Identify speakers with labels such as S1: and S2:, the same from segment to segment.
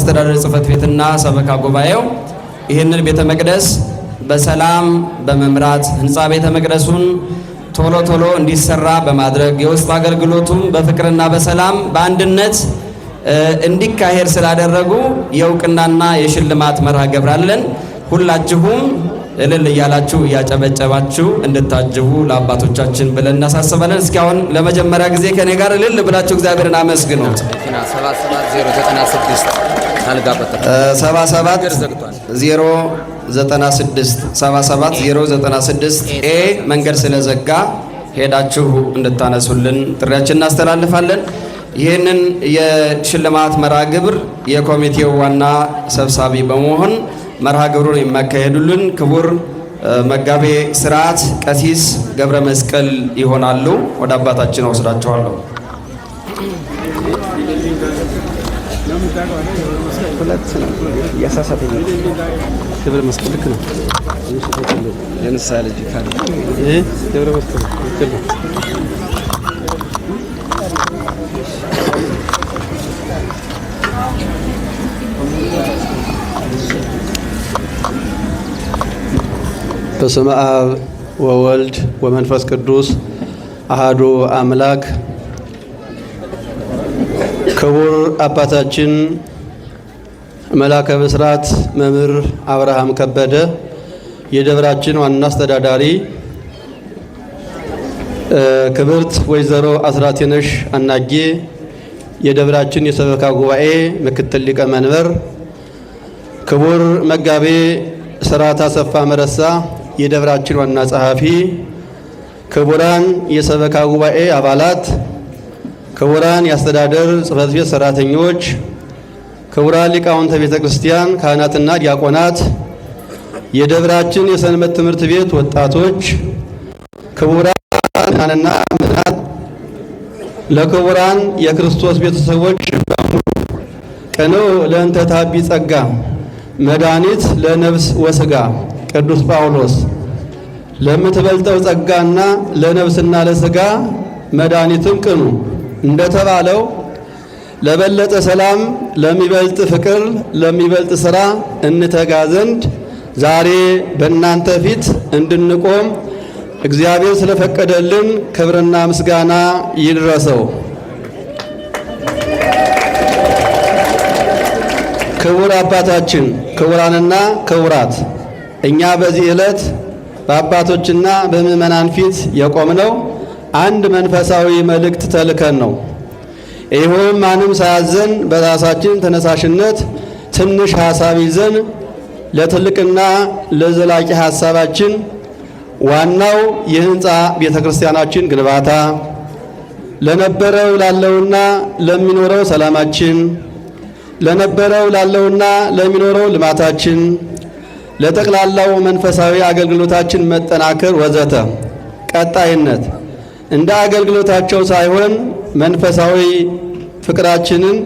S1: አስተዳደር ጽሕፈት ቤትና ሰበካ ጉባኤው ይህንን ቤተ መቅደስ በሰላም በመምራት ህንፃ ቤተ መቅደሱን ቶሎ ቶሎ እንዲሰራ በማድረግ የውስጥ አገልግሎቱም በፍቅርና በሰላም በአንድነት እንዲካሄድ ስላደረጉ የእውቅናና የሽልማት መርሃ ግብር አለን። ሁላችሁም እልል እያላችሁ እያጨበጨባችሁ እንድታጅቡ ለአባቶቻችን ብለን እናሳስባለን። እስኪ አሁን ለመጀመሪያ ጊዜ ከኔ ጋር እልል ብላችሁ እግዚአብሔርን አመስግኑ። 77096 ኤ መንገድ ስለዘጋ ሄዳችሁ እንድታነሱልን ጥሪያችን እናስተላልፋለን። ይህንን የሽልማት መርሃ ግብር የኮሚቴው ዋና ሰብሳቢ በመሆን መርሃ ግብሩን የሚያካሄዱልን ክቡር መጋቤ ሥርዓት ቀሲስ ገብረ መስቀል ይሆናሉ። ወደ አባታችን ወስዳቸዋለሁ። ገብረ መስቀል ልክ ነው። የንስሐ ልጅ ካለ ገብረ መስቀል ልክ ነው።
S2: በስመ አብ ወወልድ ወመንፈስ ቅዱስ አሃዱ አምላክ። ክቡር አባታችን መላከ ብስራት መምህር አብርሃም ከበደ የደብራችን ዋና አስተዳዳሪ፣ ክብርት ወይዘሮ አስራቴነሽ አናጌ የደብራችን የሰበካ ጉባኤ ምክትል ሊቀመንበር፣ ክቡር መጋቤ ሥርዓት አሰፋ መረሳ የደብራችን ዋና ጸሐፊ፣ ክቡራን የሰበካ ጉባኤ አባላት፣ ክቡራን የአስተዳደር ጽሕፈት ቤት ሰራተኞች፣ ክቡራን ሊቃውንተ ቤተ ክርስቲያን ካህናትና ዲያቆናት፣ የደብራችን የሰንበት ትምህርት ቤት ወጣቶች፣ ክቡራንና ምዕመናን፣ ለክቡራን የክርስቶስ ቤተሰቦች በሙሉ ቀነው ለእንተ ታቢ ጸጋ መድኃኒት ለነፍስ ወስጋ ቅዱስ ጳውሎስ ለምትበልጠው ጸጋና ለነፍስና ለስጋ መድኃኒትም ቅኑ እንደተባለው ለበለጠ ሰላም፣ ለሚበልጥ ፍቅር፣ ለሚበልጥ ሥራ እንተጋ ዘንድ ዛሬ በእናንተ ፊት እንድንቆም እግዚአብሔር ስለፈቀደልን ክብርና ምስጋና ይድረሰው። ክቡር አባታችን፣ ክቡራንና ክቡራት፣ እኛ በዚህ ዕለት በአባቶችና በምዕመናን ፊት የቆምነው አንድ መንፈሳዊ መልእክት ተልከን ነው። ይህም ማንም ሳያዘን በራሳችን ተነሳሽነት ትንሽ ሐሳብ ይዘን ለትልቅና ለዘላቂ ሐሳባችን ዋናው የህንፃ ቤተክርስቲያናችን ግንባታ፣ ለነበረው ላለውና ለሚኖረው ሰላማችን፣ ለነበረው ላለውና ለሚኖረው ልማታችን፣ ለጠቅላላው መንፈሳዊ አገልግሎታችን መጠናከር ወዘተ ቀጣይነት እንደ አገልግሎታቸው ሳይሆን መንፈሳዊ ፍቅራችንን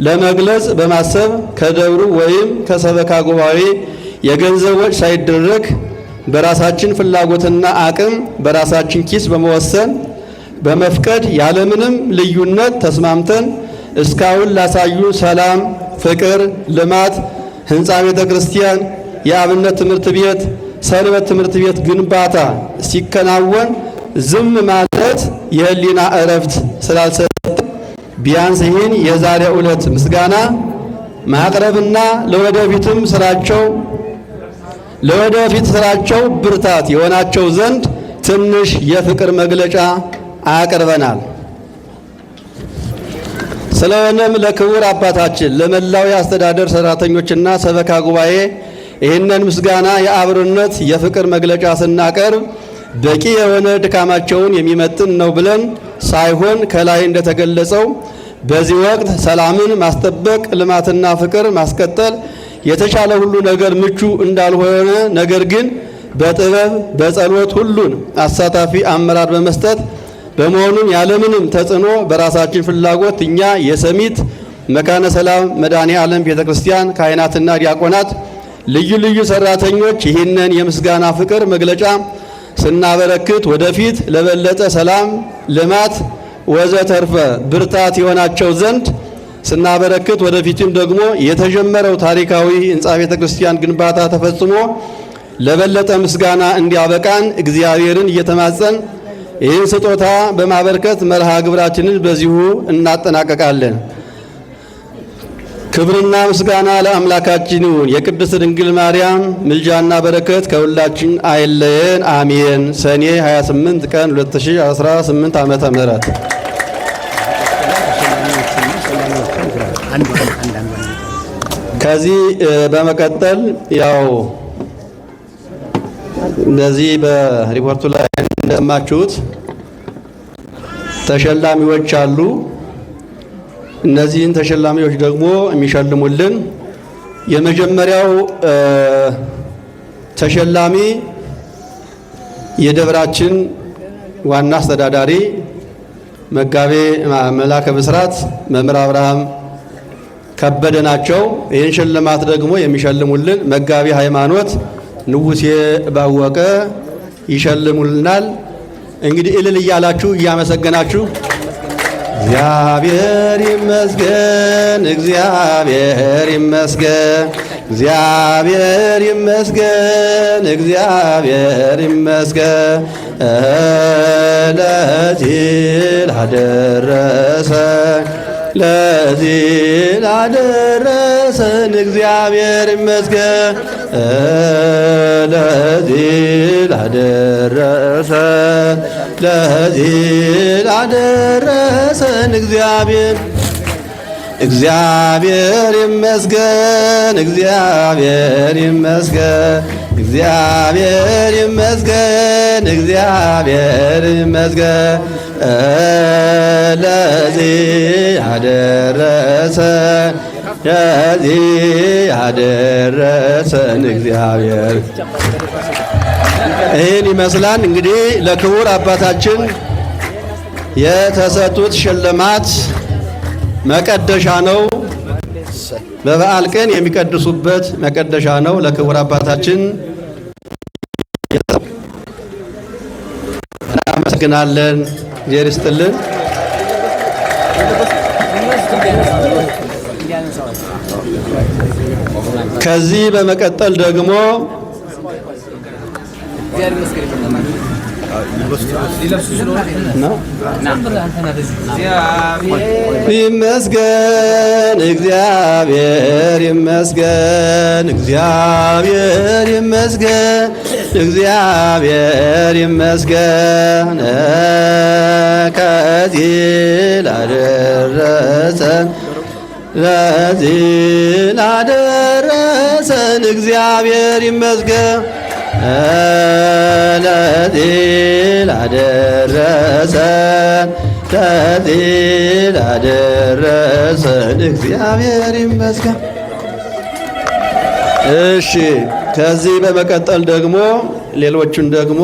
S2: ለመግለጽ በማሰብ ከደብሩ ወይም ከሰበካ ጉባኤ የገንዘብ ወጪ ሳይደረግ በራሳችን ፍላጎትና አቅም በራሳችን ኪስ በመወሰን በመፍቀድ ያለምንም ልዩነት ተስማምተን እስካሁን ላሳዩ ሰላም፣ ፍቅር፣ ልማት፣ ህንፃ ቤተ ክርስቲያን፣ የአብነት ትምህርት ቤት፣ ሰንበት ትምህርት ቤት ግንባታ ሲከናወን ዝም ማለት የህሊና እረፍት ስላልሰጠ ቢያንስ ይህን የዛሬ ዕለት ምስጋና ማቅረብና ለወደፊት ስራቸው ብርታት የሆናቸው ዘንድ ትንሽ የፍቅር መግለጫ አቅርበናል። ስለሆነም ለክቡር አባታችን ለመላው የአስተዳደር ሰራተኞችና ሰበካ ጉባኤ ይህንን ምስጋና የአብሮነት የፍቅር መግለጫ ስናቀርብ በቂ የሆነ ድካማቸውን የሚመጥን ነው ብለን ሳይሆን ከላይ እንደተገለጸው በዚህ ወቅት ሰላምን ማስጠበቅ፣ ልማትና ፍቅር ማስቀጠል የተቻለ ሁሉ ነገር ምቹ እንዳልሆነ፣ ነገር ግን በጥበብ በጸሎት ሁሉን አሳታፊ አመራር በመስጠት በመሆኑም ያለምንም ተጽዕኖ በራሳችን ፍላጎት እኛ የሰሚት መካነ ሰላም መድኃኔ ዓለም ቤተክርስቲያን ካህናትና ዲያቆናት ልዩ ልዩ ሰራተኞች ይህንን የምስጋና ፍቅር መግለጫ ስናበረክት ወደፊት ለበለጠ ሰላም፣ ልማት ወዘተርፈ ብርታት የሆናቸው ዘንድ ስናበረክት ወደፊትም ደግሞ የተጀመረው ታሪካዊ ሕንጻ ቤተ ክርስቲያን ግንባታ ተፈጽሞ ለበለጠ ምስጋና እንዲያበቃን እግዚአብሔርን እየተማጸን ይህን ስጦታ በማበርከት መርሃ ግብራችንን በዚሁ እናጠናቀቃለን። ክብርና ምስጋና ለአምላካችን ይሁን። የቅድስት ድንግል ማርያም ምልጃና በረከት ከሁላችን አይለየን። አሜን። ሰኔ 28 ቀን 2018 ዓመተ ምህረት ከዚህ በመቀጠል ያው እነዚህ በሪፖርቱ ላይ እንደሰማችሁት ተሸላሚዎች አሉ። እነዚህን ተሸላሚዎች ደግሞ የሚሸልሙልን የመጀመሪያው ተሸላሚ የደብራችን ዋና አስተዳዳሪ መጋቤ መላከ ብስራት መምህር አብርሃም ከበደ ናቸው። ይህን ሽልማት ደግሞ የሚሸልሙልን መጋቤ ሃይማኖት ንጉሴ ባወቀ ይሸልሙልናል። እንግዲህ እልል እያላችሁ እያመሰገናችሁ እግዚአብሔር ይመስገን፣ እግዚአብሔር ይመስገን፣ እግዚአብሔር ይመስገን፣ እግዚአብሔር ይመስገን ለዚህ ላደረሰን ለዚህ ላደረሰን እግዚአብሔር ይመስገን ለዚህ ላደረሰን ለዚህ ላደረሰን እግዚአብሔር ይመስገን፣ እግዚአብሔር ይመስገን፣ እግዚአብሔር ይመስገን፣ እግዚአብሔር ይመስገን ለዚህ ያደረሰን ለዚህ ያደረሰን እግዚአብሔር። ይህን ይመስላል እንግዲህ ለክቡር አባታችን የተሰጡት ሽልማት መቀደሻ ነው። በበዓል ቀን የሚቀድሱበት መቀደሻ ነው። ለክቡር አባታችን እናመሰግናለን። እግዚአብሔር ይስጥልን። ከዚህ በመቀጠል ደግሞ ይመስገን እግዚአብሔር ይመስገን፣ እግዚአብሔር ይመስገን፣ እግዚአብሔር ይመስገን ከዚህ ላደረሰን ለዚህ ላደረሰን እግዚአብሔር ይመስገን ለዚህ ላደረሰን ለዚህ ላደረሰን እግዚአብሔር ይመስገን። እሺ፣ ከዚህ በመቀጠል ደግሞ ሌሎቹን ደግሞ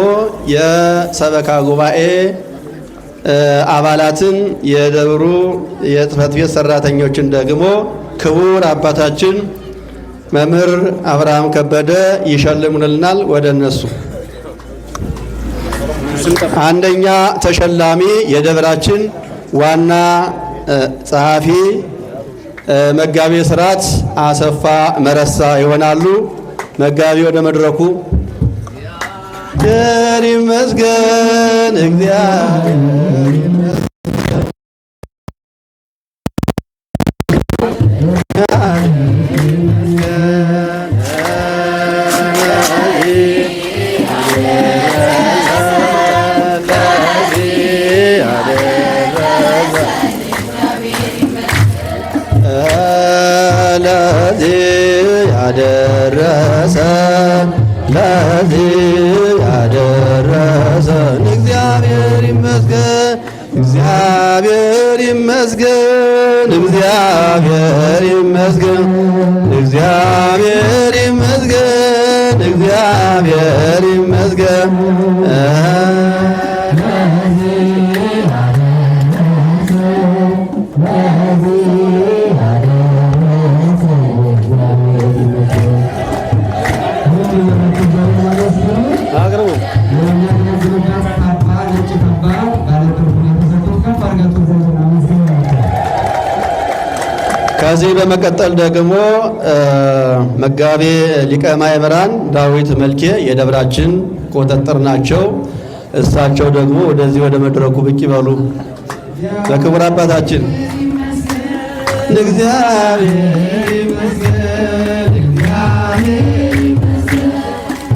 S2: የሰበካ ጉባኤ አባላትን የደብሩ የጽሕፈት ቤት ሰራተኞችን ደግሞ ክቡር አባታችን መምህር አብርሃም ከበደ ይሸልሙልናል። ወደ እነሱ አንደኛ ተሸላሚ የደብራችን ዋና ጸሐፊ መጋቤ ሥርዓት አሰፋ መረሳ ይሆናሉ። መጋቤ ወደ መድረኩ። እግዚአብሔር ይመስገን፣ እግዚአብሔር ይመስገን። ያደረሰን ለዚህ ያደረሰን እግዚአብሔር ይመስገን፣ እግዚአብሔር ይመስገን፣ እግዚአብሔር ይመስገን፣ እግዚአብሔር ይመስገን፣ እግዚአብሔር ይመስገን ከዚህ በመቀጠል ደግሞ መጋቤ ሊቀ ማእምራን ዳዊት መልኬ የደብራችን ቁጥጥር ናቸው። እሳቸው ደግሞ ወደዚህ ወደ መድረኩ ብቅ ይበሉ። ለክቡር አባታችን እግዚአብሔር ይመስገን፣ እግዚአብሔር ይመስገን፣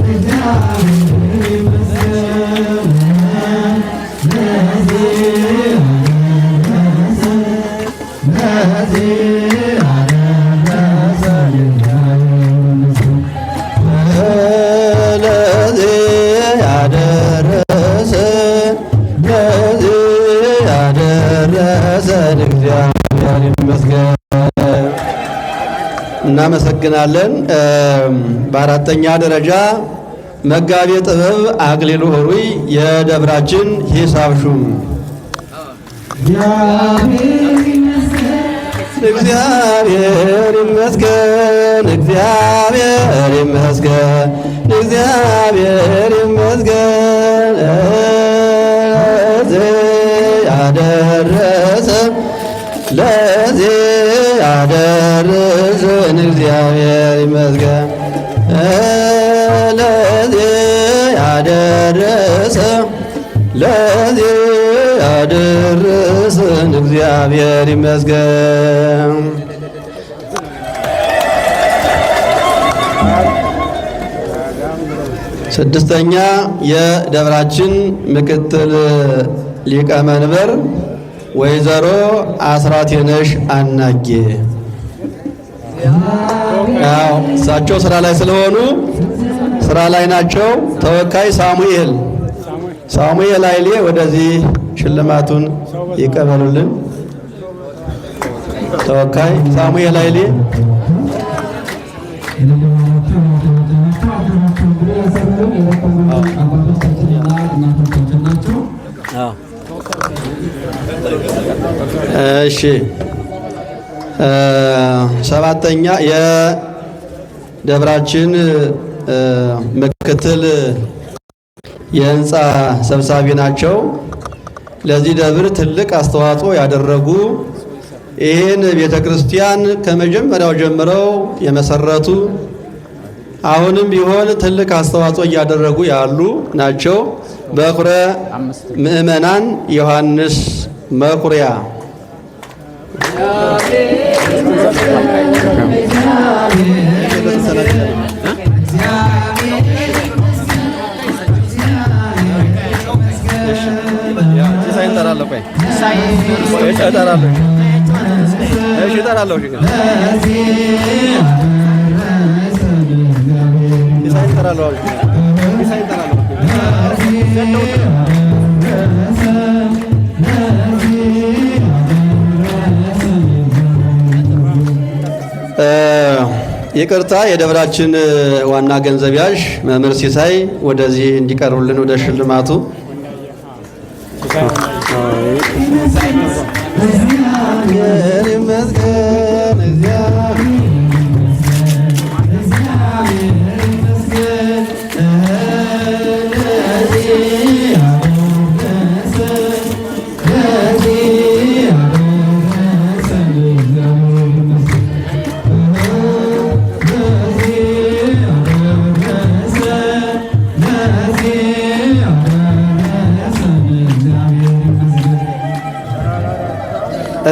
S2: እግዚአብሔር ይመስገን እናመሰግናለን። በአራተኛ ደረጃ መጋቤ ጥበብ አክሊሉ ሆሩይ የደብራችን ሂሳብ ሹም። እግዚአብሔር ይመስገን፣ እግዚአብሔር ይመስገን፣ እግዚአብሔር ይመስገን ያደረሰን ለዚህ ያደረሰን እግዚአብሔር ይመስገን ለዚህ ያደረሰን ለዚህ ያደረሰን እግዚአብሔር ይመስገን። ስድስተኛ የደብራችን ምክትል ሊቀመንበር ወይዘሮ አስራቴነሽ አናጌ። ያው እሳቸው ስራ ላይ ስለሆኑ ስራ ላይ ናቸው። ተወካይ ሳሙኤል ኃይሌ ወደዚህ ሽልማቱን ይቀበሉልን። ተወካይ ሳሙኤል ኃይሌ እሺ። ሰባተኛ የደብራችን ምክትል የህንፃ ሰብሳቢ ናቸው። ለዚህ ደብር ትልቅ አስተዋጽኦ ያደረጉ ይህን ቤተክርስቲያን ከመጀመሪያው ጀምረው የመሰረቱ አሁንም ቢሆን ትልቅ አስተዋጽኦ እያደረጉ ያሉ ናቸው። በኩረ ምእመናን ዮሐንስ መኩሪያ። ይቅርታ፣ የደብራችን ዋና ገንዘብ ያዥ መምህር ሲሳይ ወደዚህ እንዲቀርቡልን ወደ ሽልማቱ።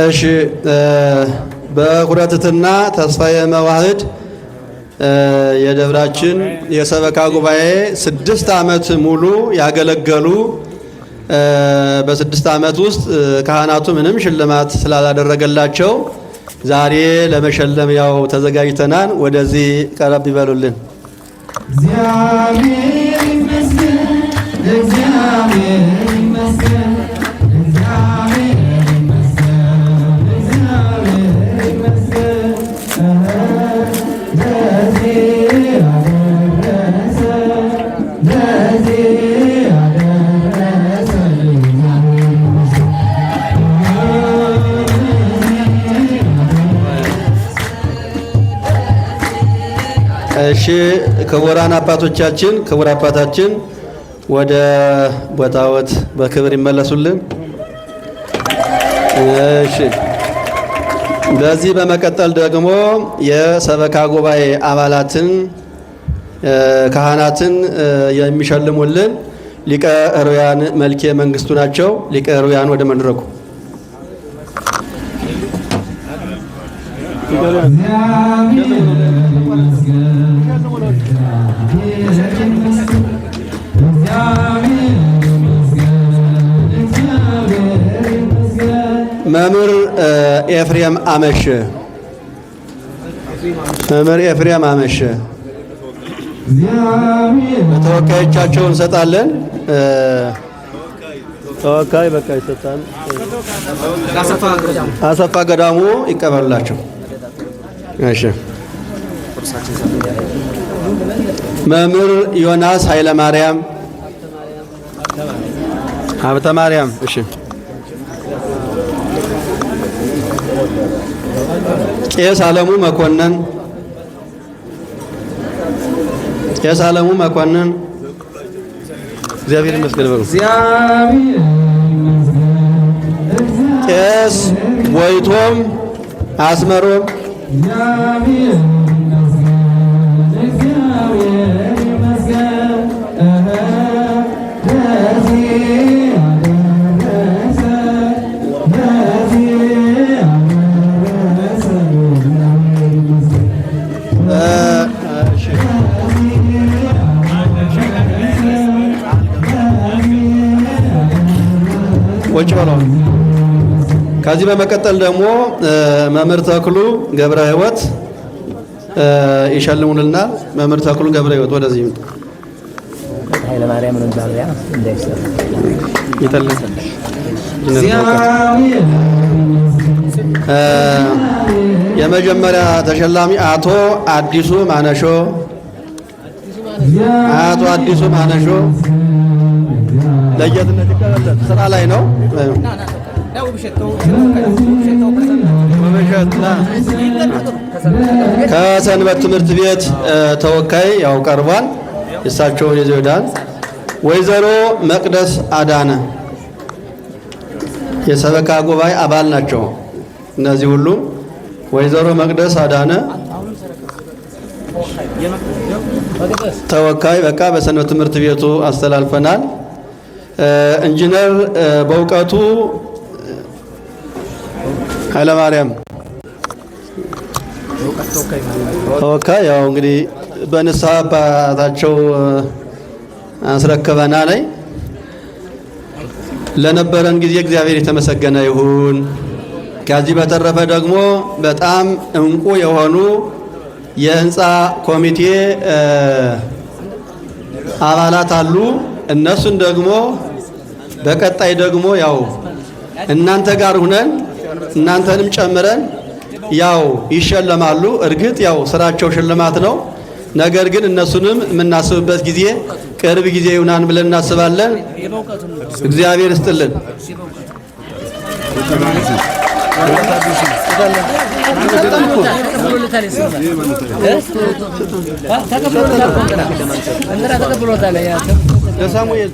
S2: እሺ፣ በኩረትትና ተስፋዬ መዋህድ የደብራችን የሰበካ ጉባኤ 6 ዓመት ሙሉ ያገለገሉ፣ በ6 ዓመት ውስጥ ካህናቱ ምንም ሽልማት ስላላደረገላቸው ዛሬ ለመሸለም ያው ተዘጋጅተናል። ወደዚህ ቀረብ ይበሉልን። እግዚአብሔር ይመስገን፣ እግዚአብሔር ይመስገን፣ እሺ፣ ክቡራን አባቶቻችን፣ ክቡር አባታችን ወደ ቦታዎት በክብር ይመለሱልን። እሺ በዚህ በመቀጠል ደግሞ የሰበካ ጉባኤ አባላትን ካህናትን የሚሸልሙልን ሊቀ ሕሩያን መልኬ መንግስቱ ናቸው። ሊቀ ሕሩያን ወደ መድረኩ። መምህር ኤፍሬም አመሸ ተወካዮቻቸውን እንሰጣለን። ተወካይ በቃ ይሰጣል። አሰፋ ገዳሙ ይቀበላቸው። እሺ። መምህር ዮናስ ኃይለ ማርያም ሀብተ ማርያም። እሺ። ቄስ አለሙ መኮንን እግዚአብሔር ይመስገን በሉ። ቄስ ወይቶም አስመሮም ወጭ በለው። ከዚህ በመቀጠል ደግሞ መምህር ተክሉ ገብረ ሕይወት ይሸልሙልናል። መምህር ተክሉ ገብረ ሕይወት ወደዚህ ይምጡ። ኃይለ ማርያም ነው ዛሬ እንዳይሰራ ይተልል። የመጀመሪያ ተሸላሚ አቶ አዲሱ ማነሾ ለየትነት ይቀበላል። ስራ ላይ ነው። ከሰንበት ትምህርት ቤት ተወካይ ያው ቀርቧል። እሳቸውን ይዘው ሄዳል። ወይዘሮ መቅደስ አዳነ የሰበካ ጉባኤ አባል ናቸው። እነዚህ ሁሉ ወይዘሮ መቅደስ አዳነ ተወካይ በቃ በሰንበት ትምህርት ቤቱ አስተላልፈናል። ኢንጂነር በእውቀቱ ኃይለማርያም ተወካይ ያው እንግዲህ በንስሐ አባታቸው አስረከበና ላይ ለነበረን ጊዜ እግዚአብሔር የተመሰገነ ይሁን። ከዚህ በተረፈ ደግሞ በጣም እንቁ የሆኑ የህንፃ ኮሚቴ አባላት አሉ። እነሱን ደግሞ በቀጣይ ደግሞ ያው እናንተ ጋር ሁነን እናንተንም ጨምረን ያው ይሸለማሉ። እርግጥ ያው ስራቸው ሽልማት ነው። ነገር ግን እነሱንም የምናስብበት ጊዜ ቅርብ ጊዜ ይሁናን ብለን እናስባለን። እግዚአብሔር ይስጥልን። ለሳሙኤል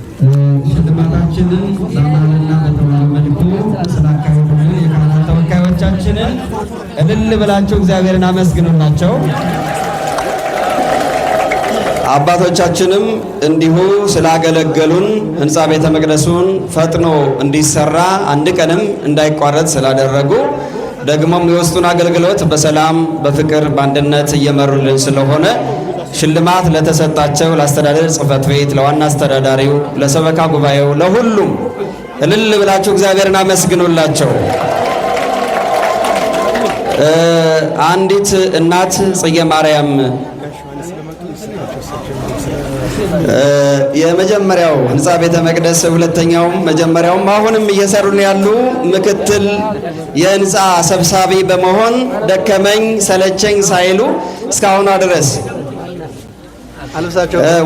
S1: ሽልማታችንን በማንና በተዋመድኩ ስላካሄዱ የካህናት ተወካዮቻችንን እልል ብላችሁ እግዚአብሔርን አመስግኑላቸው። አባቶቻችንም እንዲሁ ስላገለገሉን ህንፃ ቤተ መቅደሱን ፈጥኖ እንዲሰራ አንድ ቀንም እንዳይቋረጥ ስላደረጉ ደግሞም የውስጡን አገልግሎት በሰላም በፍቅር በአንድነት እየመሩልን ስለሆነ ሽልማት ለተሰጣቸው ለአስተዳደር ጽሕፈት ቤት፣ ለዋና አስተዳዳሪው፣ ለሰበካ ጉባኤው፣ ለሁሉም እልል ብላችሁ እግዚአብሔርን አመስግኑላቸው። አንዲት እናት ጽጌ ማርያም የመጀመሪያው ህንፃ ቤተ መቅደስ ሁለተኛውም መጀመሪያውም አሁንም እየሰሩን ያሉ ምክትል የህንፃ ሰብሳቢ በመሆን ደከመኝ ሰለቸኝ ሳይሉ እስካሁኗ ድረስ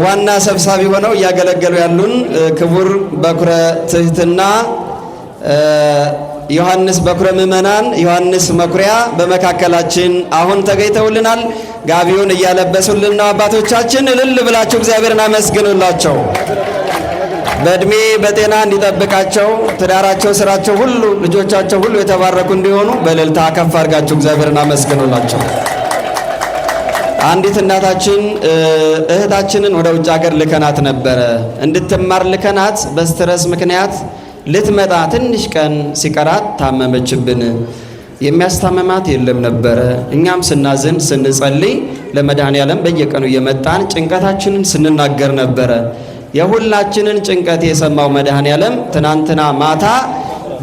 S1: ዋና ሰብሳቢ ሆነው እያገለገሉ ያሉን ክቡር በኩረ ትህትና ዮሐንስ በኩረ ምእመናን ዮሐንስ መኩሪያ በመካከላችን አሁን ተገኝተውልናል። ጋቢውን እያለበሱልን ነው አባቶቻችን። እልል ብላችሁ እግዚአብሔርን አመስግኑላቸው። በእድሜ በጤና እንዲጠብቃቸው ትዳራቸው፣ ስራቸው ሁሉ፣ ልጆቻቸው ሁሉ የተባረኩ እንዲሆኑ በእልልታ ከፍ አድርጋችሁ እግዚአብሔርን አመስግኑላቸው። አንዲት እናታችን እህታችንን ወደ ውጭ ሀገር ልከናት ነበረ። እንድትማር ልከናት በስትረስ ምክንያት ልትመጣ ትንሽ ቀን ሲቀራት ታመመችብን። የሚያስታመማት የለም ነበረ። እኛም ስናዝን ስንጸልይ ለመድኃኔዓለም በየቀኑ እየመጣን ጭንቀታችንን ስንናገር ነበረ። የሁላችንን ጭንቀት የሰማው መድኃኔዓለም ትናንትና ማታ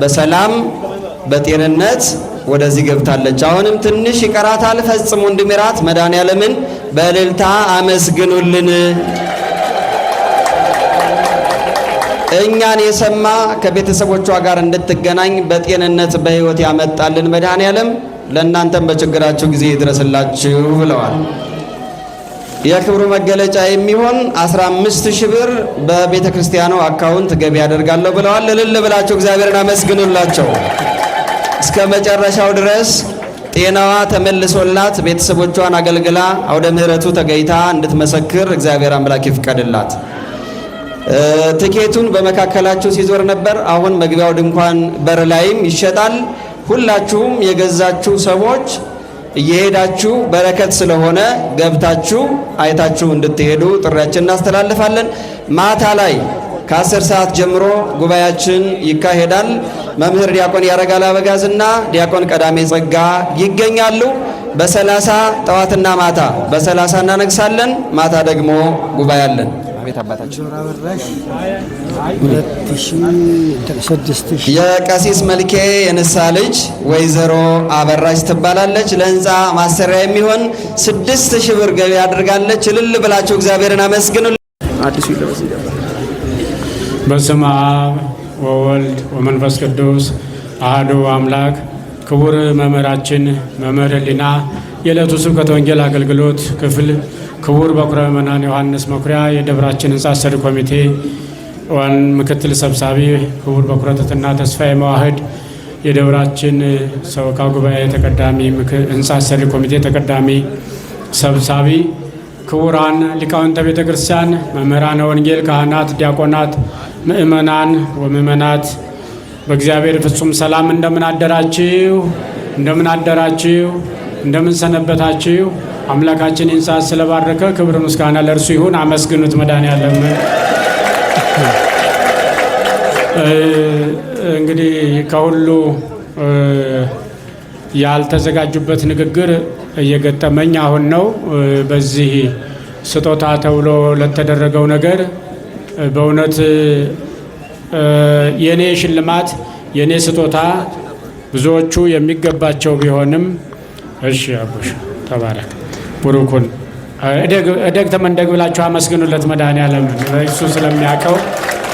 S1: በሰላም በጤንነት ወደዚህ ገብታለች። አሁንም ትንሽ ይቀራታል ፈጽሞ እንድምራት መድኃኔዓለምን በእልልታ አመስግኑልን። እኛን የሰማ ከቤተሰቦቿ ጋር እንድትገናኝ በጤንነት በሕይወት ያመጣልን መድኃኔዓለም ለእናንተም በችግራችሁ ጊዜ ይድረስላችሁ ብለዋል። የክብሩ መገለጫ የሚሆን 15,000 ብር በቤተ ክርስቲያኑ አካውንት ገቢ ያደርጋለሁ ብለዋል። እልል ብላችሁ እግዚአብሔርን አመስግኑላቸው። እስከ መጨረሻው ድረስ ጤናዋ ተመልሶላት ቤተሰቦቿን አገልግላ አውደ ምሕረቱ ተገኝታ እንድትመሰክር እግዚአብሔር አምላክ ይፍቀድላት። ትኬቱን በመካከላችሁ ሲዞር ነበር። አሁን መግቢያው ድንኳን በር ላይም ይሸጣል። ሁላችሁም የገዛችሁ ሰዎች እየሄዳችሁ በረከት ስለሆነ ገብታችሁ አይታችሁ እንድትሄዱ ጥሪያችን እናስተላልፋለን። ማታ ላይ ከ10 ሰዓት ጀምሮ ጉባኤያችን ይካሄዳል። መምህር ዲያቆን ያረጋል አበጋዝና ዲያቆን ቀዳሜ ጸጋ ይገኛሉ። በ30 ጠዋትና ማታ በ30 እናነግሳለን። ማታ ደግሞ ጉባኤ አለን። አቤት አባታችን የቀሲስ መልኬ የንሳ ልጅ ወይዘሮ አበራሽ ትባላለች። ለህንፃ ማሰሪያ የሚሆን 6,000 ብር ገቢ አድርጋለች። እልል ብላችሁ እግዚአብሔርን አመስግኑ። አዲሱ ይለበስ።
S3: በስመ አብ ወወልድ ወመንፈስ ቅዱስ አሐዱ አምላክ። ክቡር መምህራችን መምህር ህሊና የዕለቱ ስብከተ ወንጌል አገልግሎት ክፍል ክቡር በኩረ ምእመናን ዮሐንስ መኩሪያ የደብራችን ህንጻ አሰሪ ኮሚቴ ምክትል ሰብሳቢ፣ ክቡር በኩረ ትሕትና ተስፋዬ መዋህድ የደብራችን ሰበካ ጉባኤ ተቀዳሚ ህንጻ አሰሪ ኮሚቴ ተቀዳሚ ሰብሳቢ፣ ክቡራን ሊቃውንተ ቤተ ክርስቲያን፣ መምህራነ ወንጌል፣ ካህናት፣ ዲያቆናት፣ ምእመናን ወምእመናት በእግዚአብሔር ፍጹም ሰላም እንደምን አደራችሁ? እንደምን አደራችሁ? እንደምን ሰነበታችሁ? አምላካችን ይህን ሰዓት ስለባረከ ክብር ምስጋና ለእርሱ ይሁን። አመስግኑት መድኃኔዓለም። እንግዲህ ከሁሉ ያልተዘጋጁበት ንግግር እየገጠመኝ አሁን ነው። በዚህ ስጦታ ተብሎ ለተደረገው ነገር በእውነት የኔ ሽልማት የኔ ስጦታ ብዙዎቹ የሚገባቸው ቢሆንም እሺ አቡሽ ተባረክ ቡሩኩን እደግ ተመንደግ ብላችሁ አመስግኑለት መድኃኔዓለም። እሱ ስለሚያውቀው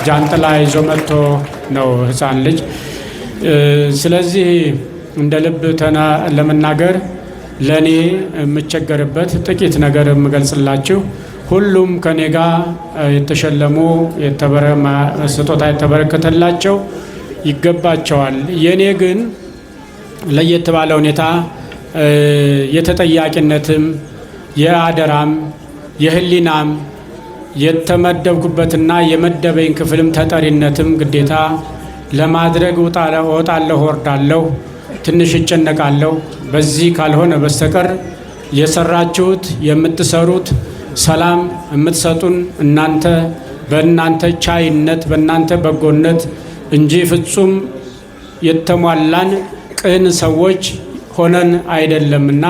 S3: ጃንጥላ ይዞ መጥቶ ነው ህፃን ልጅ። ስለዚህ እንደ ልብ ለመናገር ለእኔ የምቸገርበት ጥቂት ነገር የምገልጽላችሁ፣ ሁሉም ከኔ ጋር የተሸለሙ ስጦታ የተበረከተላቸው ይገባቸዋል። የኔ ግን ለየት ባለ ሁኔታ የተጠያቂነትም የአደራም የህሊናም የተመደብኩበትና የመደበኝ ክፍልም ተጠሪነትም ግዴታ ለማድረግ እወጣለሁ፣ ወርዳለሁ፣ ትንሽ እጨነቃለሁ። በዚህ ካልሆነ በስተቀር የሰራችሁት የምትሰሩት ሰላም የምትሰጡን እናንተ በእናንተ ቻይነት በእናንተ በጎነት እንጂ ፍጹም የተሟላን ቅን ሰዎች ሆነን አይደለምና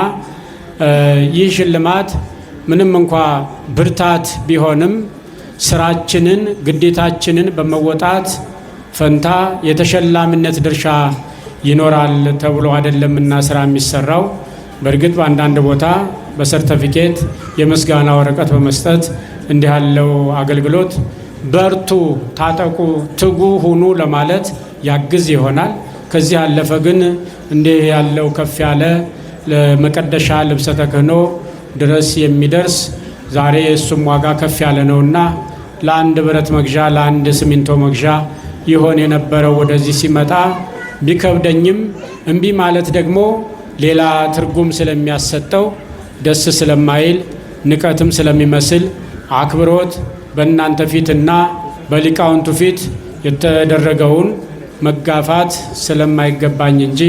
S3: ይህ ሽልማት ምንም እንኳ ብርታት ቢሆንም ስራችንን ግዴታችንን በመወጣት ፈንታ የተሸላሚነት ድርሻ ይኖራል ተብሎ አይደለምና ስራ የሚሰራው። በእርግጥ በአንዳንድ ቦታ በሰርተፊኬት የምስጋና ወረቀት በመስጠት እንዲህ ያለው አገልግሎት በርቱ፣ ታጠቁ፣ ትጉ ሁኑ ለማለት ያግዝ ይሆናል። ከዚህ ያለፈ ግን እንዲህ ያለው ከፍ ያለ ለመቀደሻ ልብሰ ተክህኖ ድረስ የሚደርስ ዛሬ እሱም ዋጋ ከፍ ያለ ነውና ለአንድ ብረት መግዣ ለአንድ ሲሚንቶ መግዣ ይሆን የነበረው ወደዚህ ሲመጣ ቢከብደኝም እምቢ ማለት ደግሞ ሌላ ትርጉም ስለሚያሰጠው ደስ ስለማይል ንቀትም ስለሚመስል አክብሮት በእናንተ ፊትና በሊቃውንቱ ፊት የተደረገውን መጋፋት ስለማይገባኝ እንጂ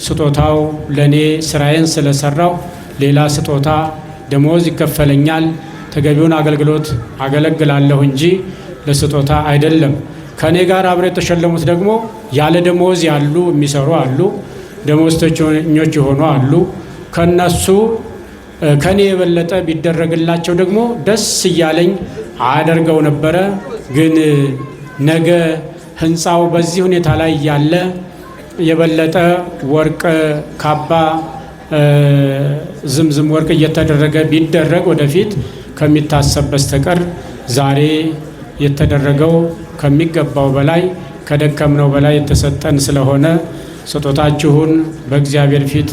S3: ስጦታው ለኔ ስራዬን ስለሰራው ሌላ ስጦታ ደሞዝ ይከፈለኛል፣ ተገቢውን አገልግሎት አገለግላለሁ እንጂ ለስጦታ አይደለም። ከኔ ጋር አብረው የተሸለሙት ደግሞ ያለ ደሞዝ ያሉ የሚሰሩ አሉ፣ ደሞዝተኞች የሆኑ አሉ። ከነሱ ከኔ የበለጠ ቢደረግላቸው ደግሞ ደስ እያለኝ አያደርገው ነበረ። ግን ነገ ህንፃው በዚህ ሁኔታ ላይ ያለ የበለጠ ወርቅ ካባ ዝምዝም ወርቅ እየተደረገ ቢደረግ ወደፊት ከሚታሰብ በስተቀር ዛሬ የተደረገው ከሚገባው በላይ ከደከምነው በላይ የተሰጠን ስለሆነ ስጦታችሁን በእግዚአብሔር ፊት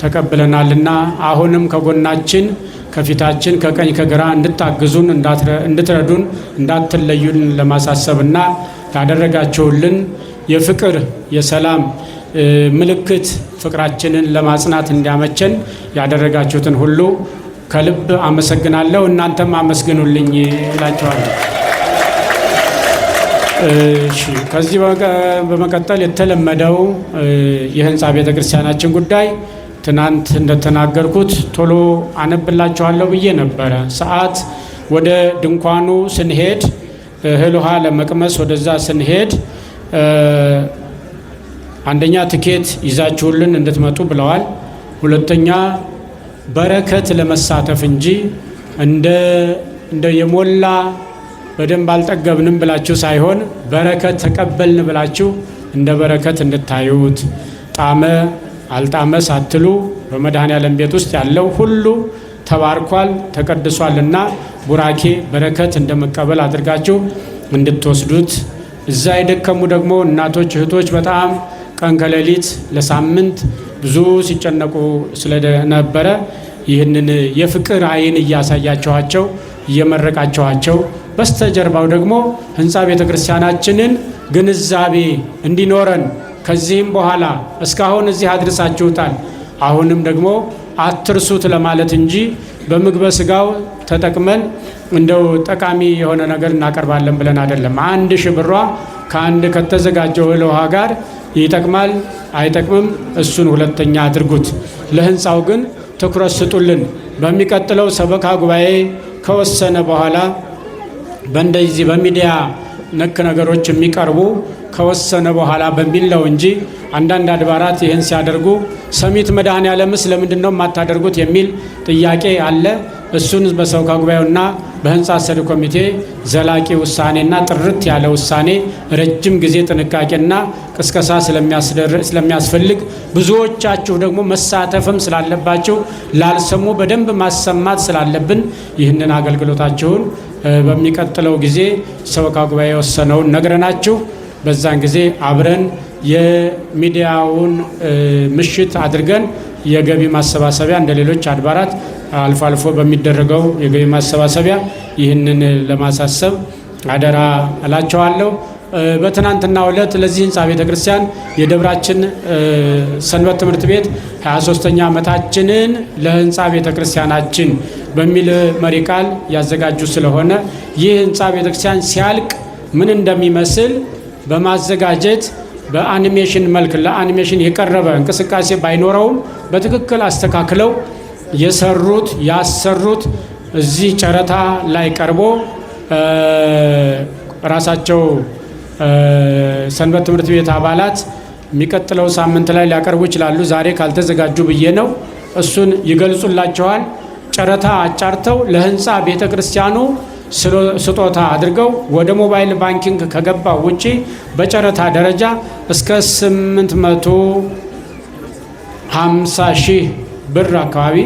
S3: ተቀብለናልና አሁንም ከጎናችን ከፊታችን ከቀኝ ከግራ እንድታግዙን እንድትረዱን እንዳትለዩን ለማሳሰብና ያደረጋችሁልን የፍቅር የሰላም ምልክት ፍቅራችንን ለማጽናት እንዲያመቸን ያደረጋችሁትን ሁሉ ከልብ አመሰግናለሁ። እናንተም አመስግኑልኝ እላችኋለሁ። እሺ፣ ከዚህ በመቀጠል የተለመደው የህንፃ ቤተክርስቲያናችን ጉዳይ ትናንት እንደተናገርኩት ቶሎ አነብላችኋለሁ ብዬ ነበረ። ሰዓት ወደ ድንኳኑ ስንሄድ እህል ውሃ ለመቅመስ ወደዛ ስንሄድ አንደኛ ትኬት ይዛችሁልን እንድትመጡ ብለዋል። ሁለተኛ በረከት ለመሳተፍ እንጂ እንደ የሞላ በደንብ አልጠገብንም ብላችሁ ሳይሆን በረከት ተቀበልን ብላችሁ እንደ በረከት እንድታዩት ጣመ አልጣመ ሳትሉ በመድኃኔዓለም ቤት ውስጥ ያለው ሁሉ ተባርኳል ተቀድሷልና ቡራኬ በረከት እንደመቀበል አድርጋችሁ እንድትወስዱት። እዛ የደከሙ ደግሞ እናቶች እህቶች በጣም ቀን ከሌሊት ለሳምንት ብዙ ሲጨነቁ ስለነበረ ይህንን የፍቅር ዓይን እያሳያችኋቸው እየመረቃችኋቸው በስተጀርባው ደግሞ ህንፃ ቤተክርስቲያናችንን ግንዛቤ እንዲኖረን ከዚህም በኋላ እስካሁን እዚህ አድርሳችሁታል፣ አሁንም ደግሞ አትርሱት ለማለት እንጂ በምግበ ስጋው ተጠቅመን እንደው ጠቃሚ የሆነ ነገር እናቀርባለን ብለን አይደለም። 1000 ብሯ ከአንድ ከተዘጋጀው እህል ውሃ ጋር ይጠቅማል አይጠቅምም፣ እሱን ሁለተኛ አድርጉት። ለህንፃው ግን ትኩረት ስጡልን። በሚቀጥለው ሰበካ ጉባኤ ከወሰነ በኋላ በእንደዚህ በሚዲያ ነክ ነገሮች የሚቀርቡ ከወሰነ በኋላ በሚል ነው እንጂ አንዳንድ አድባራት ይህን ሲያደርጉ ሰሚት መድኃኔዓለምስ ለምንድን ነው የማታደርጉት የሚል ጥያቄ አለ። እሱን በሰበካ ጉባኤውና በህንፃ አሰሪ ኮሚቴ ዘላቂ ውሳኔና ጥርት ያለ ውሳኔ ረጅም ጊዜ ጥንቃቄና ቅስቀሳ ስለሚያስፈልግ ብዙዎቻችሁ ደግሞ መሳተፍም ስላለባችሁ ላልሰሙ በደንብ ማሰማት ስላለብን ይህንን አገልግሎታችሁን በሚቀጥለው ጊዜ ሰበካ ጉባኤ የወሰነውን ነግረናችሁ በዛን ጊዜ አብረን የሚዲያውን ምሽት አድርገን የገቢ ማሰባሰቢያ እንደ ሌሎች አድባራት አልፎ አልፎ በሚደረገው የገቢ ማሰባሰቢያ ይህንን ለማሳሰብ አደራ እላቸዋለሁ። በትናንትናው ዕለት ለዚህ ህንፃ ቤተክርስቲያን የደብራችን ሰንበት ትምህርት ቤት 23ኛ ዓመታችንን ለህንፃ ቤተክርስቲያናችን በሚል መሪ ቃል ያዘጋጁ ስለሆነ ይህ ህንፃ ቤተክርስቲያን ሲያልቅ ምን እንደሚመስል በማዘጋጀት በአኒሜሽን መልክ ለአኒሜሽን የቀረበ እንቅስቃሴ ባይኖረውም በትክክል አስተካክለው የሰሩት ያሰሩት እዚህ ጨረታ ላይ ቀርቦ ራሳቸው ሰንበት ትምህርት ቤት አባላት የሚቀጥለው ሳምንት ላይ ሊያቀርቡ ይችላሉ። ዛሬ ካልተዘጋጁ ብዬ ነው። እሱን ይገልጹላቸዋል። ጨረታ አጫርተው ለህንፃ ቤተክርስቲያኑ ስጦታ አድርገው ወደ ሞባይል ባንኪንግ ከገባው ውጪ በጨረታ ደረጃ እስከ 850,000 ብር አካባቢ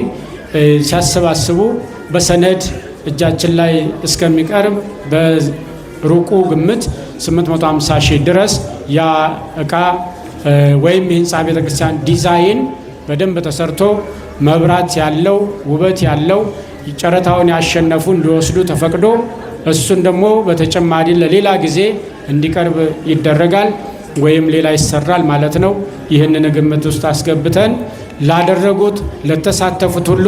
S3: ሲያሰባስቡ በሰነድ እጃችን ላይ እስከሚቀርብ በሩቁ ግምት 850,000 ድረስ ያ እቃ ወይም የህንፃ ቤተክርስቲያን ዲዛይን በደንብ ተሰርቶ መብራት ያለው ውበት ያለው ጨረታውን ያሸነፉ እንዲወስዱ ተፈቅዶ እሱን ደግሞ በተጨማሪ ለሌላ ጊዜ እንዲቀርብ ይደረጋል ወይም ሌላ ይሰራል ማለት ነው። ይህንን ግምት ውስጥ አስገብተን ላደረጉት ለተሳተፉት ሁሉ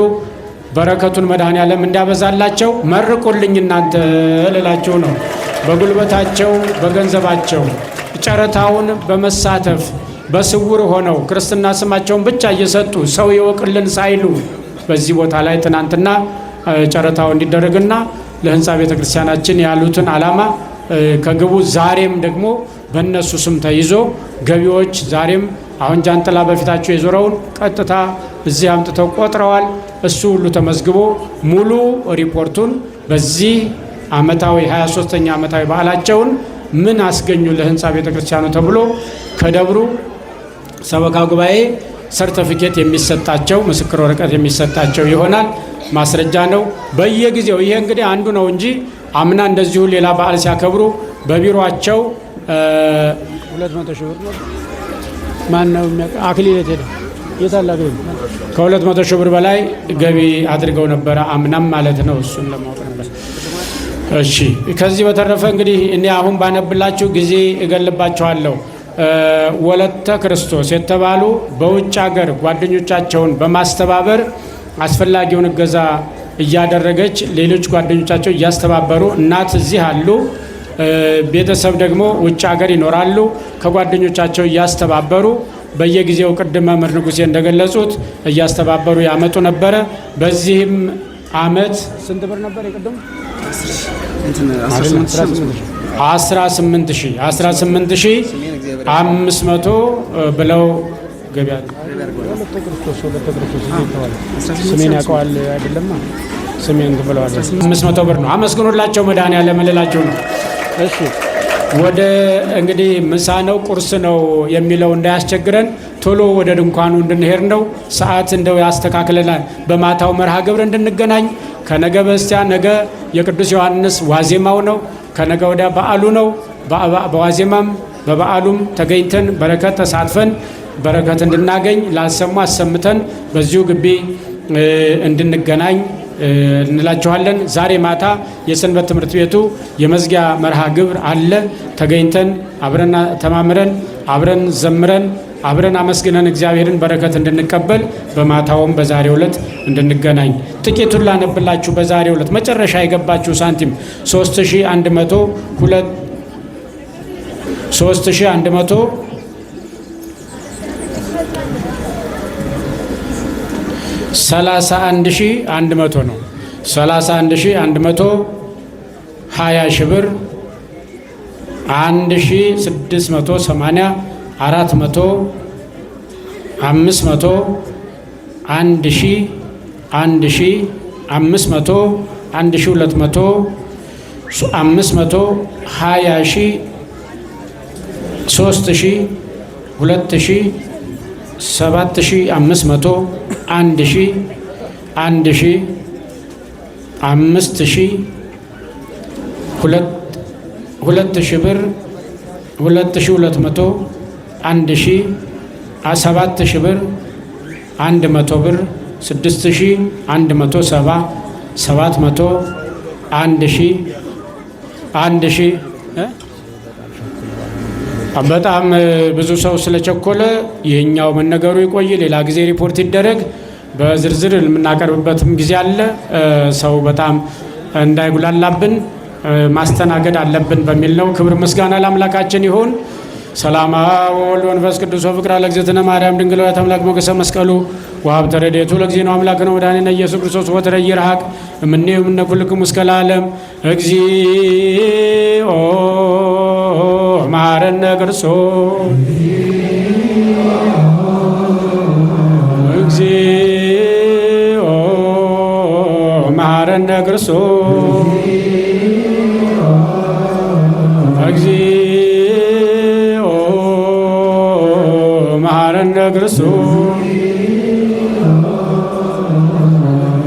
S3: በረከቱን መድኃኔዓለም እንዲያበዛላቸው መርቁልኝ እናንተ ልላችሁ ነው። በጉልበታቸው በገንዘባቸው ጨረታውን በመሳተፍ በስውር ሆነው ክርስትና ስማቸውን ብቻ እየሰጡ ሰው ይወቅልን ሳይሉ በዚህ ቦታ ላይ ትናንትና ጨረታው እንዲደረግና ለህንፃ ቤተክርስቲያናችን ያሉትን ዓላማ ከግቡ ዛሬም ደግሞ በእነሱ ስም ተይዞ ገቢዎች ዛሬም አሁን ጃንጥላ በፊታቸው የዞረውን ቀጥታ እዚህ አምጥተው ቆጥረዋል። እሱ ሁሉ ተመዝግቦ ሙሉ ሪፖርቱን በዚህ ዓመታዊ 23ኛ ዓመታዊ በዓላቸውን ምን አስገኙ ለህንፃ ቤተክርስቲያኑ ተብሎ ከደብሩ ሰበካ ጉባኤ ሰርቲፊኬት የሚሰጣቸው ምስክር ወረቀት የሚሰጣቸው ይሆናል። ማስረጃ ነው በየጊዜው። ይሄ እንግዲህ አንዱ ነው እንጂ አምና እንደዚሁ ሌላ በዓል ሲያከብሩ በቢሮአቸው 200 ሺህ ብር ነው። ማን ነው አክሊል የታላገ ከ200 ሺህ ብር በላይ ገቢ አድርገው ነበረ አምናም ማለት ነው። እሱን ለማወቅ ነበር። እሺ ከዚህ በተረፈ እንግዲህ እኔ አሁን ባነብላችሁ ጊዜ እገልባችኋለሁ። ወለተ ክርስቶስ የተባሉ በውጭ ሀገር ጓደኞቻቸውን በማስተባበር አስፈላጊውን እገዛ እያደረገች ሌሎች ጓደኞቻቸው እያስተባበሩ እናት እዚህ አሉ፣ ቤተሰብ ደግሞ ውጭ ሀገር ይኖራሉ። ከጓደኞቻቸው እያስተባበሩ በየጊዜው ቅድመ መምህር ንጉሴ እንደገለጹት እያስተባበሩ ያመጡ ነበረ። በዚህም አመት ስንት ብር ነበር የቀደሙ? 18,500 ብለው ገቢያ ስሜን ያውቀዋል አይደለም? ስሜን ብለዋል። 500 ብር ነው። አመስግኑላቸው መድኃኒዓለም እልላቸው ነው። እሺ ወደ እንግዲህ ምሳ ነው ቁርስ ነው የሚለው እንዳያስቸግረን ቶሎ ወደ ድንኳኑ እንድንሄድ ነው። ሰዓት እንደው ያስተካክለናል። በማታው መርሃ ግብር እንድንገናኝ ከነገ በስቲያ ነገ የቅዱስ ዮሐንስ ዋዜማው ነው። ከነገ ወዲያ በዓሉ ነው። በዋዜማም በበዓሉም ተገኝተን በረከት ተሳትፈን በረከት እንድናገኝ ላሰሙ አሰምተን በዚሁ ግቢ እንድንገናኝ እንላችኋለን። ዛሬ ማታ የሰንበት ትምህርት ቤቱ የመዝጊያ መርሃ ግብር አለ። ተገኝተን አብረን ተማምረን አብረን ዘምረን አብረን አመስግነን እግዚአብሔርን በረከት እንድንቀበል በማታውም በዛሬው ዕለት እንድንገናኝ ጥቂቱን ላነብላችሁ። በዛሬው ዕለት መጨረሻ የገባችሁ ሳንቲም 3100 31,100 ነው። 31,100 20 ሺህ ብር 1,680 400 500 1,000 1,000 500 1,200 500 20 ሺህ 3,000 2,000 7,500 1,000 1,000 5,000 2,000 ብር 2,200 1,000 7,000 ብር 100 ብር 6,170 700 1,000 1,000 በጣም ብዙ ሰው ስለቸኮለ ይሄኛው መነገሩ ይቆይ፣ ሌላ ጊዜ ሪፖርት ይደረግ። በዝርዝር የምናቀርብበትም ጊዜ አለ። ሰው በጣም እንዳይጉላላብን ማስተናገድ አለብን በሚል ነው። ክብር ምስጋና ለአምላካችን ይሁን። ሰላም ወወልድ ወመንፈስ ቅዱስ ወፍቅር ለእግዝእትነ ማርያም ድንግል ወላዲተ አምላክ ሞገሰ መስቀሉ ወሀብተ ረድኤቱ ለእግዚእነ አምላክነ ወመድኃኒነ ኢየሱስ ክርስቶስ ወተረ ይርሐቅ እምኔ እምነ ኩልክሙ እስከ ለዓለም እግዚኦ መሐረነ ክርስቶስ እግዚኦ መሐረነ ክርስቶስ እግዚኦ መሐረነ ክርስቶስ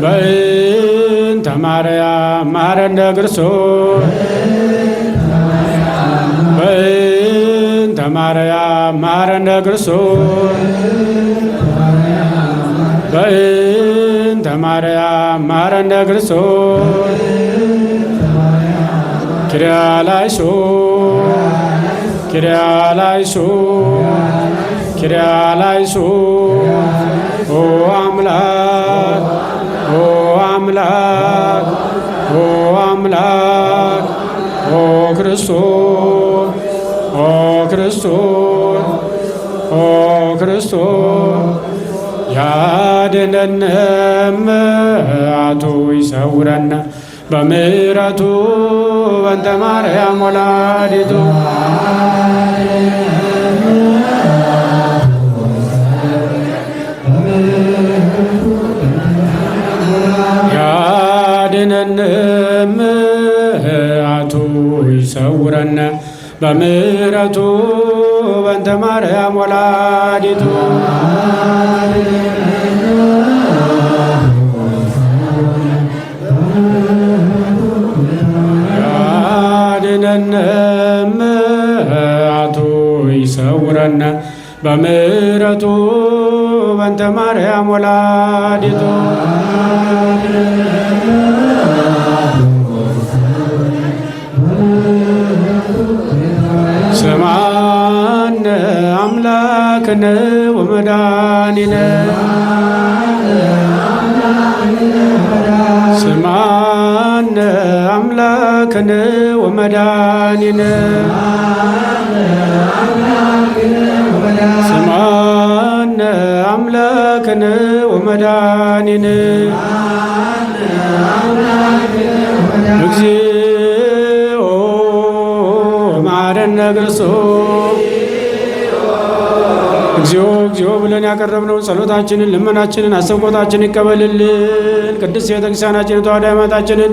S3: በእንተ ማርያም መሐረነ ክርስቶስ በእንተ ማርያም መሐረነ ክርስቶስ በእንተ ማርያም መሐረነ ክርስቶስ ኪርያላይሶን ኪርያላይሶን ኪርያላይሶን ኦ አምላክ ኦ አምላክ ኦ አምላክ ኦ ክርስቶስ ኦ ክርስቶስ ኦ ክርስቶስ ያድነን መዓቱ ይሰውረን በምሕረቱ በእንተ ማርያም ወላዲቱ ያድነን መዓቱ ይሰውረን በምሕረቱ በእንተ ማርያም ወላዲቱ ያድነን መዓቱ ይሰውረን በምሕረቱ በእንተ ማርያም ወላዲቱ ስምዐነ አምላክነ ወመድኃኒነ ስምዐነ አምላክነ ወመድኃኒነ ስምዐነ አምላክነ ወመድኃኒነ እግዚኦ መሐረነ ክርስቶስ እግዚኦ እግዚኦ ብለን ያቀረብነውን ጸሎታችንን ልመናችንን አሰብቆታችንን ይቀበልልን። ቅድስት ቤተክርስቲያናችንን ተዋሕዶ ሃይማኖታችንን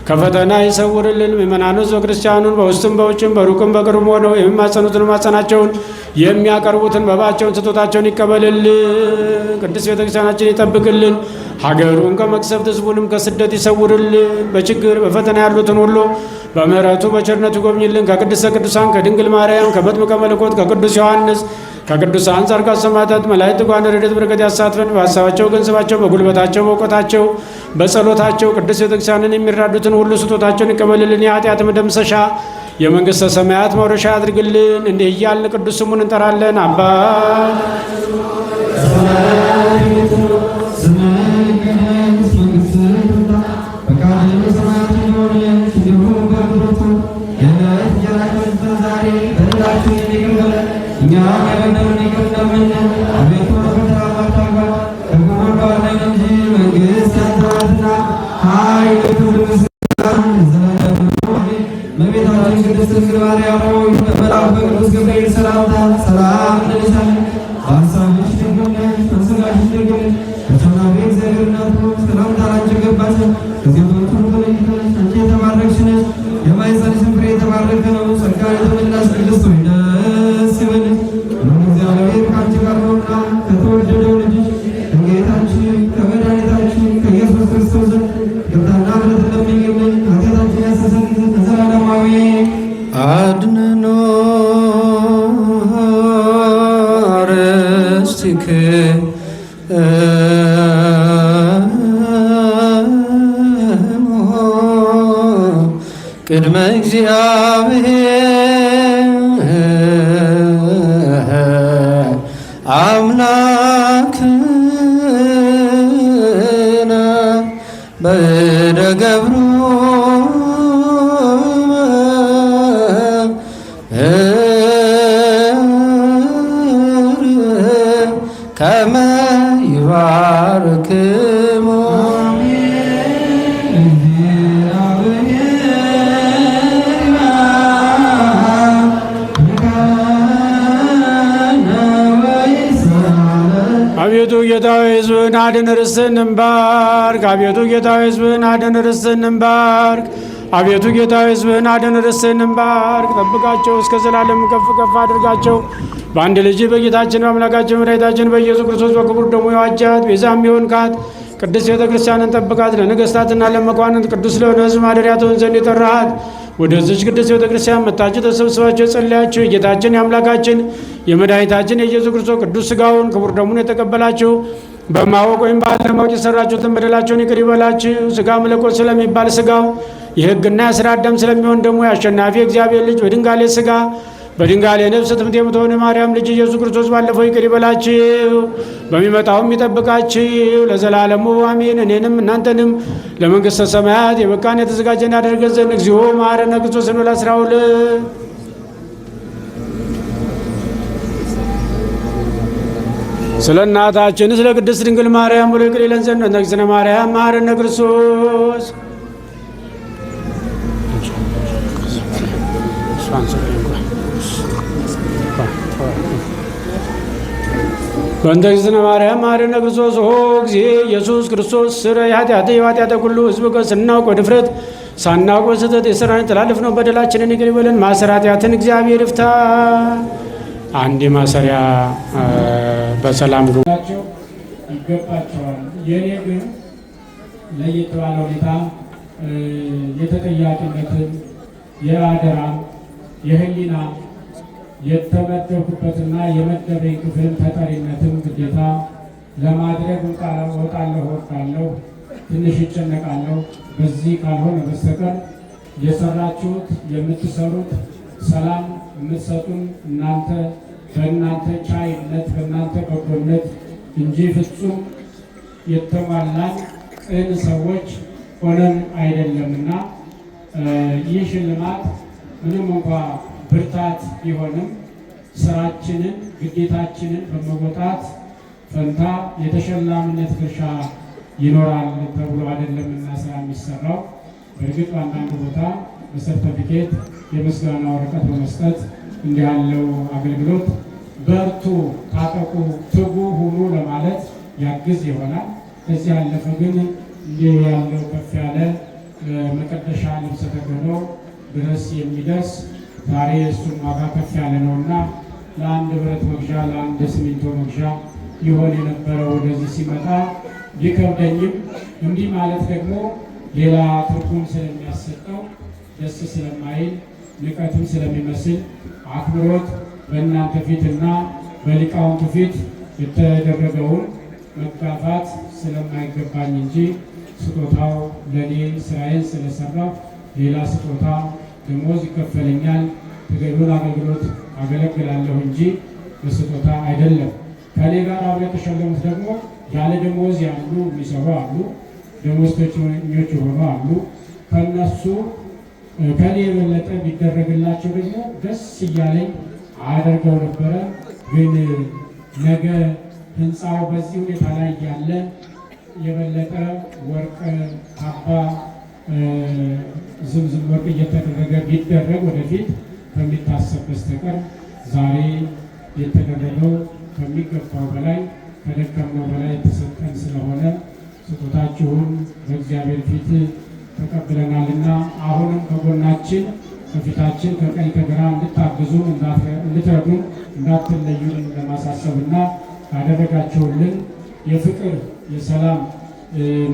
S3: ከፈተና ይሰውርልን። ምእመናኑ ሕዝበ ክርስቲያኑን በውስጥም በውጭም በሩቅም በቅርብም ሆነው የሚማጸኑትን ማጸናቸውን የሚያቀርቡትን መባቸውን ስጦታቸውን ይቀበልልን። ቅድስት ቤተክርስቲያናችን ይጠብቅልን። ሀገሩን ከመቅሰፍት ሕዝቡንም ከስደት ይሰውርልን። በችግር በፈተና ያሉትን ሁሉ በምሕረቱ በቸርነቱ ይጎብኝልን። ከቅድስተ ቅዱሳን ከድንግል ማርያም ከመጥምቀ መለኮት ከቅዱስ ዮሐንስ ከቅዱሳን ጻድቃን ሰማዕታት መላእክት ጓነ ረድኤት በረከት ያሳትፈን። በሀሳባቸው ገንዘባቸው በጉልበታቸው በእውቀታቸው በጸሎታቸው ቅድስት ቤተክርስቲያንን የሚራዱትን ሁሉ ስጦታቸውን ይቀበልልን። የኃጢአት መደምሰሻ የመንግሥተ ሰማያት መውረሻ ያድርግልን። እንዲህ እያልን ቅዱስ ስሙን እንጠራለን።
S4: ቅድመ እግዚአብሔር አምላክነ በእደ ገብሩ ከመ ይባርክሙ
S3: አቤቱ ጌታዊ ሕዝብህን አድን፣ ርስትህን እንባርክ። አቤቱ ጌታዊ ሕዝብህን አድን፣ ርስትህን እንባርክ። አቤቱ ጌታዊ ሕዝብህን አድን፣ ርስትህን እንባርክ። ጠብቃቸው፣ እስከ ዘላለም ከፍ ከፍ አድርጋቸው። በአንድ ልጅ በጌታችን በአምላካችን መድኃኒታችን በኢየሱስ ክርስቶስ በክቡር ደሙ የዋጃት ቤዛም የሆንካት ቅድስት ቤተ ክርስቲያንን ጠብቃት። ለነገሥታትና ለመኳንንት ቅዱስ ለሆነ ሕዝብ ማደሪያ ትሆን ዘንድ የጠራሃት ወደዚች ቅድስት ቤተ ክርስቲያን መጥታችሁ ተሰብስባችሁ የጸለያችሁ የጌታችን የአምላካችን የመድኃኒታችን የኢየሱስ ክርስቶስ ቅዱስ ሥጋውን ክቡር ደሙን የተቀበላችሁ በማወቅ ወይም ባለማወቅ የሰራችሁትን በደላቸውን ይቅር ይበላችሁ። ሥጋ መለኮት ስለሚባል ሥጋው የሕግና የሥርዓት ደም ስለሚሆን ደግሞ የአሸናፊ እግዚአብሔር ልጅ በድንጋሌ ሥጋ በድንጋሌ ነፍስ ትምት የምትሆን ማርያም ልጅ ኢየሱስ ክርስቶስ ባለፈው ይቅር ይበላችሁ በሚመጣውም ይጠብቃችሁ ለዘላለሙ አሜን። እኔንም እናንተንም ለመንግሥተ ሰማያት የበቃን የተዘጋጀን ያደርገን ዘንድ እግዚኦ መሐረነ ክርስቶስ እንበል 12 ስለ እናታችን ስለ ቅድስት ድንግል ማርያም ብሎ ይቅር ይለን ዘንድ ንግሥነ ማርያም መሐረነ ክርስቶስ በእንተ እግዝእትነ ማርያም መሐረነ ክርስቶስ ኦ እግዚእ ኢየሱስ ክርስቶስ ስረይ ኃጢአተ ኩሉ ሕዝብ ስናውቅ በድፍረት ሳናውቅ በስህተት የሠራን የተላለፍነው በደላችንን ይቅር ይበለን። ማሰረ ኃጢአትን እግዚአብሔር ይፍታ። አንድ ማሰሪያ በሰላም ግቡላቸው ይገባቸዋል። የኔ ግን ለየት ባለ ሁኔታ የተጠያቂነትን የአደራ የህሊና የተመደብኩበትና የመደበኝ ክፍል ተጠሪነትን ግዴታ ለማድረግ ወጣለሁ ትንሽ ይጨነቃለሁ። በዚህ ካልሆነ በስተቀር የሰራችሁት የምትሰሩት ሰላም የምትሰጡን እናንተ በእናንተ ቻይነት በእናንተ በጎነት እንጂ ፍጹም የተሟላን ቅን ሰዎች ሆነን አይደለምና ይህ ሽልማት ምንም እንኳ ብርታት ቢሆንም ስራችንን ግዴታችንን በመወጣት ፈንታ የተሸላሚነት ድርሻ ይኖራል ተብሎ አይደለምና ስራ የሚሰራው። በእርግጥ በአንዳንድ ቦታ በሰርተፊኬት የምስጋና ወረቀት በመስጠት እንዲህ ያለው አገልግሎት በርቱ፣ ታጠቁ፣ ትጉ ሁኑ ለማለት ያግዝ ይሆናል። ከዚህ ያለፈ ግን እንዲህ ያለው ከፍ ያለ መቀደሻ ልብሰ ተክህኖ ድረስ የሚደርስ ዛሬ እሱን ዋጋ ከፍ ያለ ነውና ለአንድ ብረት መግዣ ለአንድ ሲሚንቶ መግዣ ይሆን የነበረው ወደዚህ ሲመጣ ቢከብደኝም እንዲህ ማለት ደግሞ ሌላ ትርጉም ስለሚያሰጠው ደስ ስለማይል ንቀትም ስለሚመስል አክብሮት በእናንተ ፊትና በሊቃውንቱ ፊት የተደረገውን መጋፋት ስለማይገባኝ እንጂ ስጦታው ለእኔ ስራዬን ስለሰራው ሌላ ስጦታ ደሞዝ ይከፈለኛል፣ ተገቢውን አገልግሎት አገለግላለሁ እንጂ በስጦታ አይደለም። ከኔ ጋር አብረው የተሸለሙት ደግሞ ያለ ደሞዝ ያሉ የሚሰሩ አሉ፣ ደሞዝተኞች የሆኑ አሉ። ከነሱ ከኔ የበለጠ ቢደረግላቸው ደግሞ ደስ እያለኝ አደርገው ነበረ። ግን ነገ ህንፃው በዚህ ሁኔታ ላይ ያለ የበለጠ ወርቅ ካባ ዝምዝም ወርቅ እየተደረገ ቢደረግ ወደፊት ከሚታሰብ በስተቀር ዛሬ የተደረገው ከሚገባው በላይ ከደከምነው በላይ የተሰጠን ስለሆነ ስጦታችሁን በእግዚአብሔር ፊት ተቀብለናልና አሁንም ከጎናችን ከፊታችን ከቀኝ ከግራ እንድታግዙን እንድትረዱን እንዳትለዩን ለማሳሰብና ያደረጋችሁልን የፍቅር የሰላም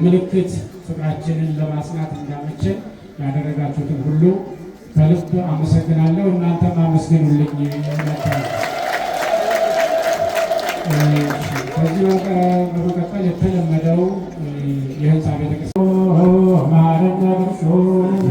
S3: ምልክት ፍቅራችንን ለማጽናት እንዳመችን ያደረጋችሁትን ሁሉ ከልብ አመሰግናለሁ። እናንተም አመስግኑልኝ። ከዚህ በመቀጠል የተለመደው የህንፃ ቤተክርስቲያን መሐረነ ክርስቶስ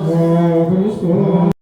S3: Oh, Christ.